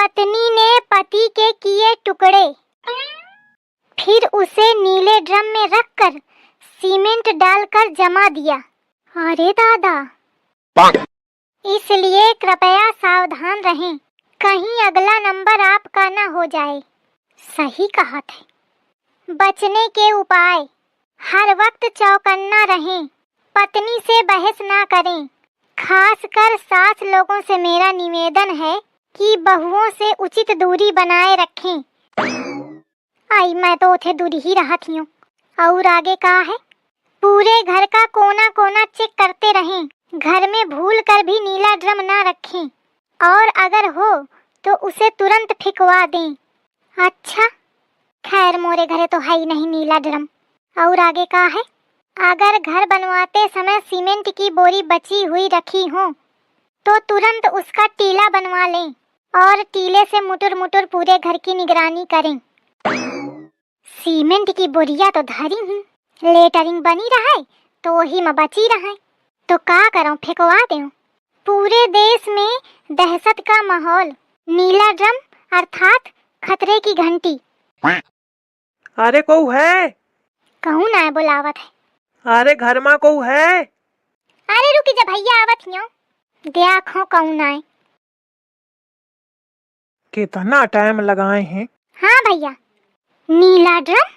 पत्नी ने पति के किए टुकड़े, फिर उसे नीले ड्रम में रखकर सीमेंट डालकर जमा दिया। अरे दादा! इसलिए कृपया सावधान रहें, कहीं अगला नंबर आपका न हो जाए। सही कहा था। बचने के उपाय: हर वक्त चौकन्ना रहें, पत्नी से बहस ना करें। खासकर सास लोगों से मेरा निवेदन है कि बहुओं से उचित दूरी बनाए रखें। आई मैं तो उथे दूरी ही रहा थी। और आगे कहा है, पूरे घर का कोना कोना चेक करते रहें, घर में भूल कर भी नीला ड्रम ना रखें, और अगर हो तो उसे तुरंत फेंकवा दें। अच्छा, खैर मोरे घरे तो है ही नहीं नीला ड्रम। और आगे कहा है, अगर घर बनवाते समय सीमेंट की बोरी बची हुई रखी हो तो तुरंत उसका टीला बनवा लें और टीले से मुटुर मुटुर पूरे घर की निगरानी करें। सीमेंट की बोरिया तो धरी हूँ, लेटरिंग बनी रहा है तो वही में बची रहा है, तो का करूं, फेंकवा दूं। पूरे देश में दहशत का माहौल, नीला ड्रम अर्थात खतरे की घंटी। अरे कौ है? कौन आए बुलावत है? अरे घर में कौ है? अरे रुकी जा भैया, आवत हियो। देखो कौन आए। कितना टाइम लगाए हैं। हाँ भैया, नीला ड्रम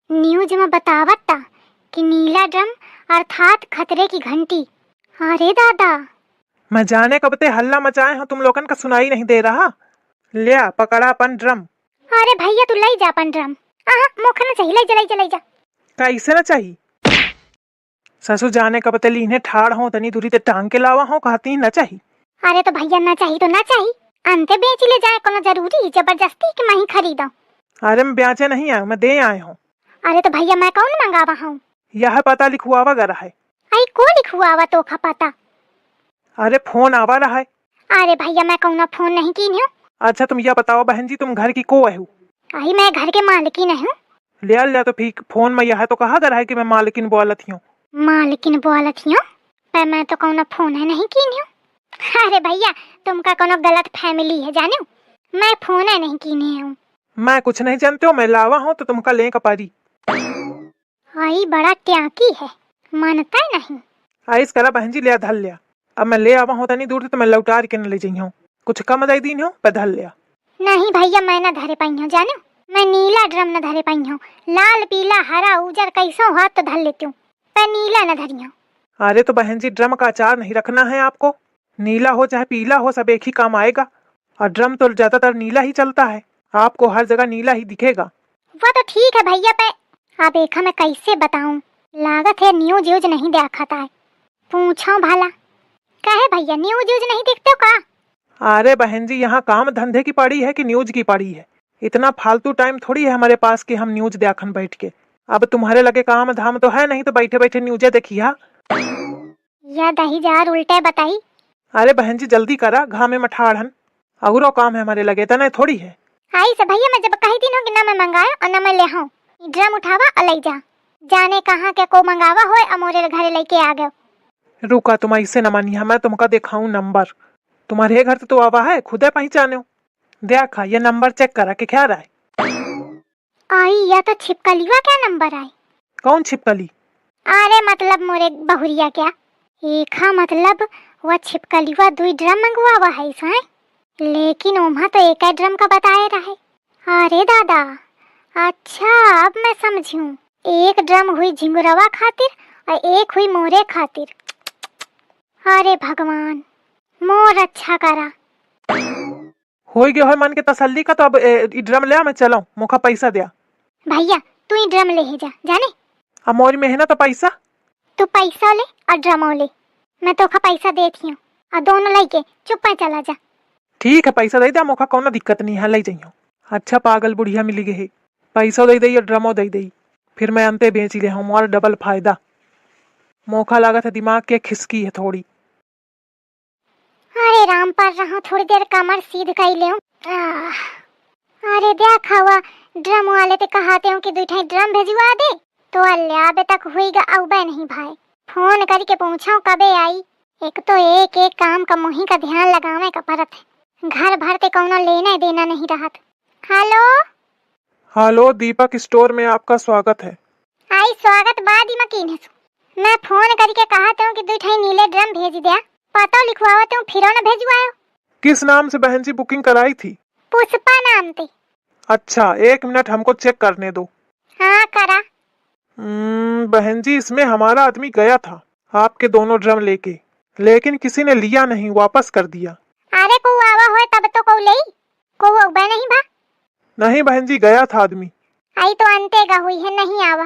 न्यूज में बतावत था कि नीला ड्रम अर्थात खतरे की घंटी। अरे दादा! मैं जाने कब ते हल्ला मचाए हो, तुम लोगन का सुनाई नहीं दे रहा। लिया पकड़ा अपन ड्रम। अरे भैया तू लाई जा अपन ड्रम। मुख न चाहिए, लाई जा। कैसे न चाहिए? ससुर जाने कब ते लीने ठाड़ हो, तनी दूरी ते टांग के लावा हो, कहती न चाहिए। अरे तो भैया ना चाहिए तो ना चाहिए, अंते बेच ले जाए, कोनो जरूरी जबरदस्ती कि मैं ही खरीदा? अरे मैं ब्याचे नहीं आया, मैं दे आए हूँ। अरे तो भैया मैं कौन मंगावा हूँ? यह पता लिखवावा गा रहा है। आई को लिखवावा तो खा पता? अरे फोन आवा रहा है। अरे भैया मैं कौन फोन नहीं की हूँ। अच्छा तुम यह बताओ बहन जी, तुम घर की को है? आई मैं घर के मालकिन हूँ। लिया तो फिर फोन में यह तो कहा गा रहा है कि मैं मालकिन बोलत हूँ। मालकिन बोलत हूँ पर मैं तो कौन फोन है नहीं की हूँ। अरे भैया तुमका कोनो गलत फैमिली है जानो, मैं फोन है नहीं की हूँ। मैं कुछ नहीं जानते हो, मैं लावा हूँ तो तुमका ले कपारी। आई बड़ा ट्याकी है, मानता नहीं। आइस करा बहन जी, लिया धल लिया। अब मैं ले आवा हूँ तनी दूर तो मैं लौटार के न ले जाइ हूँ, कुछ कम दई दीन हो पर धल लिया। नहीं भैया मैं न धरे पाई हूँ जानो, मैं नीला ड्रम न धरे पाई हूँ। लाल पीला हरा उजर कैसो हाथ तो धर लेती हूँ, पर नीला न धरी हूँ। अरे तो बहन जी ड्रम का अचार नहीं रखना है आपको, नीला हो चाहे पीला हो सब एक ही काम आएगा, और ड्रम तो ज्यादातर नीला ही चलता है, आपको हर जगह नीला ही दिखेगा। वो तो ठीक है भैया, पे अब एक मैं कैसे बताऊं, लागत है न्यूज यूज नहीं देखता है। पूछो भला कहे भैया न्यूज यूज नहीं देखते हो का? अरे बहन जी यहाँ काम धंधे की पड़ी है कि न्यूज की पड़ी है? इतना फालतू टाइम थोड़ी है हमारे पास कि हम न्यूज देखन बैठ के। अब तुम्हारे लगे काम धाम तो है नहीं, तो बैठे बैठे न्यूजे देखिया। या दही जार उल्टे बताई। अरे बहन जी जल्दी करा, घामे में ठाड़न अगरो काम है हमारे लगे, तना थोड़ी है। आई से भैया मैं जब कही दिन हो कि ना मैं मंगाया और ना मैं ले आऊं, ड्रम उठावा और ले जा, जाने कहाँ के को मंगावा होए अमोरे घरे लेके आ गए। रुका तुम ऐसे न मानिया, मैं तुमका दिखाऊं नंबर, तुम्हारे घर तो आवा है खुदे पहचाने हो। देखा ये नंबर चेक करा के क्या रहा है। आई या तो छिपकलीवा क्या नंबर आए? कौन छिपकली? अरे मतलब मोरे बहुरिया क्या एक मतलब वह छिपकलीवा 2 ड्रम मंगवावा है साए, लेकिन ओमा तो एक ड्रम का बताए रहे। अरे दादा, अच्छा अब मैं समझूं, एक ड्रम हुई झिंगुरवा खातिर और एक हुई मोरे खातिर। अरे भगवान मोर अच्छा करा। हो गया है मन के तसल्ली का, तो अब ड्रम ले मैं चलो, मुखा पैसा दिया। भैया तू ही ड्रम ले जा जाने, अब मोरी मेहनत पैसा। तू पैसा ले और ड्रम ले, मैं तो का पैसा देती हूँ और दोनों लेके चुप चला जा। ठीक है पैसा दे दे, मुखा कोनो दिक्कत नहीं है, ले जाइयो। अच्छा पागल बुढ़िया मिली गई है, पैसा दे दी और ड्रमो दे दी, फिर मैं अंते बेच ले हूँ और डबल फायदा। मौका लागत है दिमाग के खिसकी है थोड़ी। अरे राम पर रहा, थोड़ी देर कमर सीध कर ले। अरे देखा हुआ ड्रम वाले ते कहते हो कि 2 ड्रम भेजवा दे, तो अल्लाह अबे तक हुईगा औबे नहीं भाई। फोन करके पूछो कबे आई, एक तो एक काम का मुही का ध्यान लगावे का परत है। घर भरते कौनो लेना देना नहीं रहत। हेलो। हेलो, दीपक स्टोर में आपका स्वागत है। आई स्वागत बाद में कीन है। मैं फोन करके कहा हूँ कि 2 ठे नीले ड्रम भेज दिया, पता लिखवावत हूँ फिर न भेजवायो। किस नाम से बहन जी बुकिंग कराई थी? पुष्पा नाम थे। अच्छा, 1 मिनट हमको चेक करने दो। हाँ करा। बहन जी, इसमें हमारा आदमी गया था आपके दोनों ड्रम लेके, लेकिन किसी ने लिया नहीं, वापस कर दिया। अरे को आवा होए तब तो को ले को बे नहीं भा। नहीं बहन जी, गया था आदमी। आई तो अंतेगा हुई है, नहीं आवा।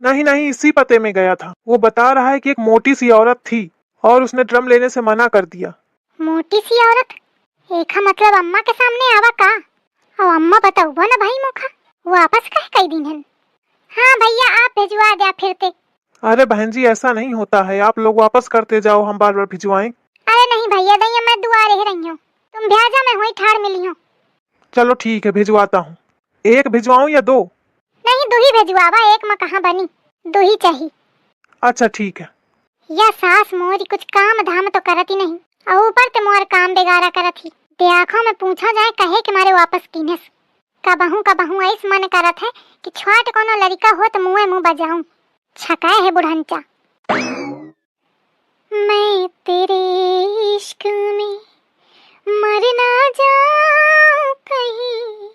नहीं नहीं, इसी पते में गया था। वो बता रहा है कि एक मोटी सी औरत थी और उसने ड्रम लेने से मना कर दिया। मोटी सी औरत? एक मतलब अम्मा के सामने आवा का? और अम्मा बताओ ना भाई मोखा वापस कई दिन है। हाँ भैया आप भिजवा दिया फिरते। अरे बहन जी, ऐसा नहीं होता है, आप लोग वापस करते जाओ, हम बार बार भिजवाएं। अरे नहीं भैया दैया, मैं दुआरे ही रही हूँ, तुम भ्याजा में हुई ठाड़ मिली हो। चलो ठीक है, भिजवाता हूँ। 1 भिजवाऊं या 2? नहीं 2 ही भिजवावा, 1 में कहाँ बनी, 2 ही चाहिए। अच्छा ठीक है। या सास मोरी कुछ काम धाम तो करती नहीं और ऊपर ते मोर काम बेगारा करत ही। देखो में पूछा जाए कहे कि मारे वापस कीनेस। कबहू ऐस मन करत है कि छुआट कोनो लड़का हो तो मुँह बजाऊं। छकाए है बुढ़ंचा। मैं तेरे इश्क में मर ना जाऊं कहीं,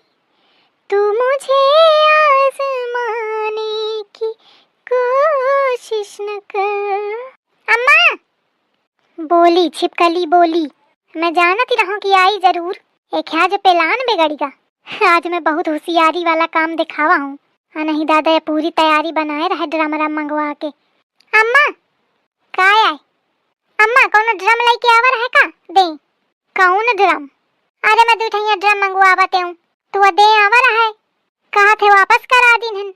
तू मुझे आज़माने की कोशिश न कर। अम्मा बोली छिपकली बोली, मैं जानती रहूं कि आई जरूर। एक आज प्लान बिगड़ेगा। आज मैं बहुत होशियारी वाला काम दिखावा हूँ। नहीं दादा, ये पूरी तैयारी बनाए रहे ड्रम मंगवा के। अम्मा काय आए? अम्मा कौन ड्रम लेके आवर है का? दे कौन ड्रम? अरे मैं 2 ठे ड्रम मंगवावते हूँ, तो दे आवर है। कहा थे वापस करा दिन।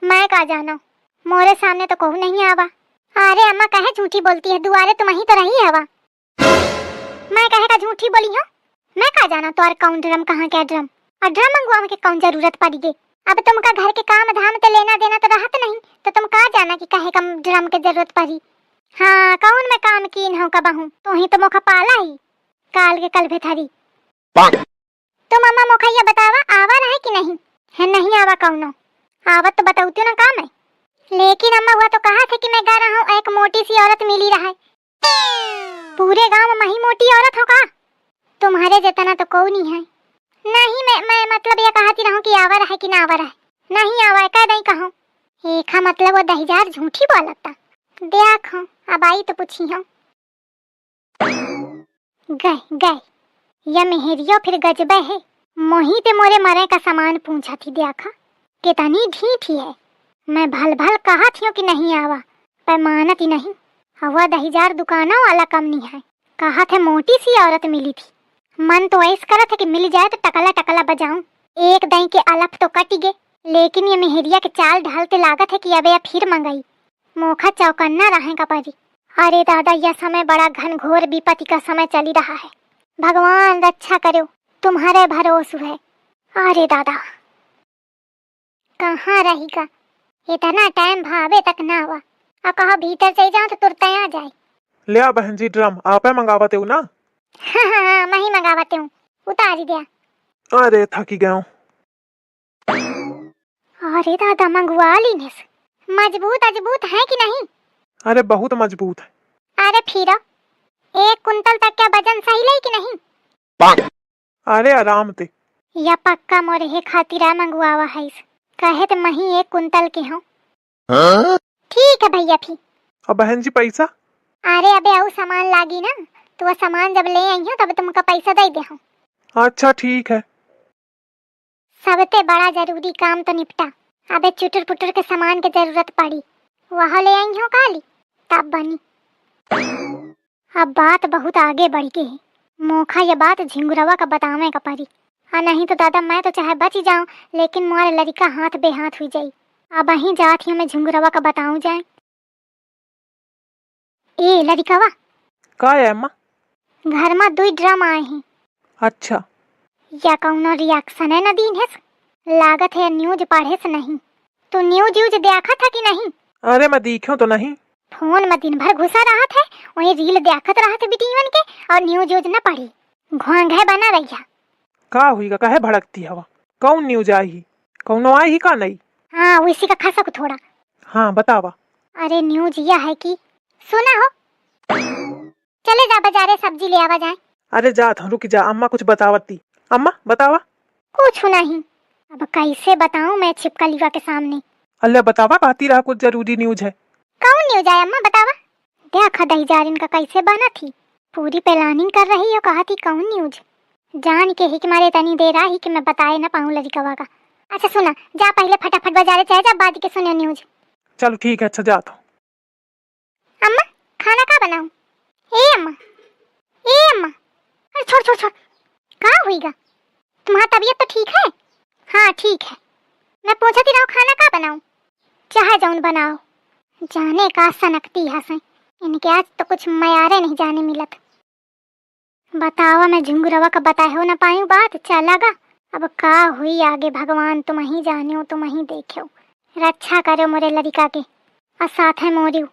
मैं का जानो, मोरे सामने तो कहू नहीं आवा। अरे अम्मा कहे झूठी बोलती है, दुआरे तुम ही तो रही हवा। मैं कहे का झूठी बोली हूँ? मैं का जाना तो कौन ड्रम कहाँ क्या ड्रम, और ड्रम मंगवाने की कौन जरूरत पड़ी गे। अब तुमका घर के काम धाम ते लेना देना तो रहत नहीं, तो तुम का जाना कि कहे कम ड्रम के जरूरत पड़ी। हाँ कौन मैं काम कीन हूँ कबहू, तो ही तो मोखा पाला ही काल के कल भेथरी। तुम अम्मा मोखा ये बतावा आवा रहे कि नहीं है? नहीं आवा कौनो, आवत तो बताऊती ना काम है। लेकिन अम्मा हुआ तो कहा था कि मैं गा रहा हूँ, एक मोटी सी औरत मिली रहा है। पूरे गांव में मही मोटी औरत हो का? तुम्हारे जितना तो कोई नहीं है। नहीं मैं मतलब ये कहती रहूं कि आवर है कि ना आवर है। नहीं आवा कह नहीं कहूं। एक मतलब वो 10,000 झूठी बोलता। देखो अब आई तो पूछी हूँ। गए या मेहरियो फिर गजबे है। मोही ते मोरे मरे का सामान पूछा थी, देखा कितनी ढीठी है। मैं भल कहा थी कि नहीं आवा, पर मानत ही नहीं। हवा 10,000 दुकानों वाला कम नहीं है। कहा थे मोटी सी औरत मिली थी। मन तो ऐसा करा था कि मिल जाए तो टकला टकला बजाऊं, एक दही के अलफ तो कट गए। लेकिन ये मेहरिया के चाल ढालते लागत है कि अब यह फिर मंगाई। मोखा चौकन्ना रहेगा परी। अरे दादा, यह समय बड़ा घनघोर विपत्ति का समय चली रहा है। भगवान रक्षा करो, तुम्हारे भरोसे है। अरे दादा कहाँ रहेगा, इतना टाइम भावे तक ना हुआ। और कहा भीतर चले जाओ तो तुरंत आ जाए। ले आ बहन जी ड्रम, आप मंगावते हो ना? हाँ मैं ही मंगावते हूँ, उतार ही दिया। अरे थकी गया हूँ। अरे दादा मंगवा ली ने, मजबूत है कि नहीं? अरे बहुत मजबूत है। अरे फिर 1 कुंटल तक क्या वजन सही ले कि नहीं? अरे आराम ते। या पक्का मोरे हे खातिर मंगवावा है। कहे तो मही 1 कुंटल के हो। ठीक है भैया फिर। और बहन जी पैसा? अरे अबे आउ सामान लागी ना, तो वह सामान जब ले आई हो तब तुमका पैसा दे दे हूँ। अच्छा ठीक है। सबसे बड़ा जरूरी काम तो निपटा। अबे चुटर पुटर के सामान की जरूरत पड़ी, वहाँ ले आई हो काली तब बनी। अब बात बहुत आगे बढ़ गई है। मोखा ये बात झिंगुरवा का बतावे का पड़ी। हाँ नहीं तो दादा मैं तो चाहे बच जाऊं, लेकिन मोर लड़का हाथ बेहाथ हुई जाई। अब वहीं जात हूँ मैं झिंगुरवा का बताऊं जाए। ए लड़कावा का है अम्मा? घर में 2 ड्रम आए हैं। अच्छा या कौनो रिएक्शन है न दीन है? लागत है न्यूज पढ़े से नहीं। तो न्यूज देखा था कि नहीं? अरे मैं देखूं तो नहीं। फोन में दिन भर घुसा रहा था, वही रील देखत रहा था बिटियन के और न्यूज न पढ़ी। घोंघे बना रही। का हुईगा, काहे भड़कती हवा? कौन न्यूज आई ही? कौनो आई ही का नहीं? हाँ उसी का खसा को थोड़ा। हाँ बतावा। अरे न्यूज यह है कि सुना हो, चले जा बाजारे सब्जी ले आवा जाए। अरे जा था, रुक जा, अम्मा कुछ बतावती। अम्मा बतावा। कुछ नहीं, अब कैसे बताऊं मैं छिपका लीवा के सामने। अल्लाह बतावा, कहती रहा कुछ जरूरी न्यूज है। कौन न्यूज है अम्मा बतावा? देखा दही जारिन का कैसे बना थी, पूरी प्लानिंग कर रही हो, कहा थी कौन न्यूज। जान के ही कि मारे तनी दे रहा ही कि मैं बताए ना पाऊं लड़कवा का। अच्छा सुना, जा पहले फटाफट बाजारे चाहे जा, बाद के सुने न्यूज। चलो ठीक है, अच्छा जाता हूँ। अम्मा खाना का बनाऊं? ए अम्मा, ए अम्मा, अरे छोड़ छोड़ छोड़, कहाँ हुईगा? तुम्हारा तबीयत तो ठीक है? हाँ ठीक है, मैं पूछती रहा खाना का बनाऊं? चाहे जौन बनाओ। जाने का सनकती हंसे, इनके आज तो कुछ मयारे नहीं जाने मिलत। बतावा मैं झुंगुरवा का बताए हो ना पायूं बात, चलागा अब का हुई आगे भगवान तुम ही जाने हो, तुम ही देखो। रक्षा करो मोरे लड़का के और साथ है मोरियो।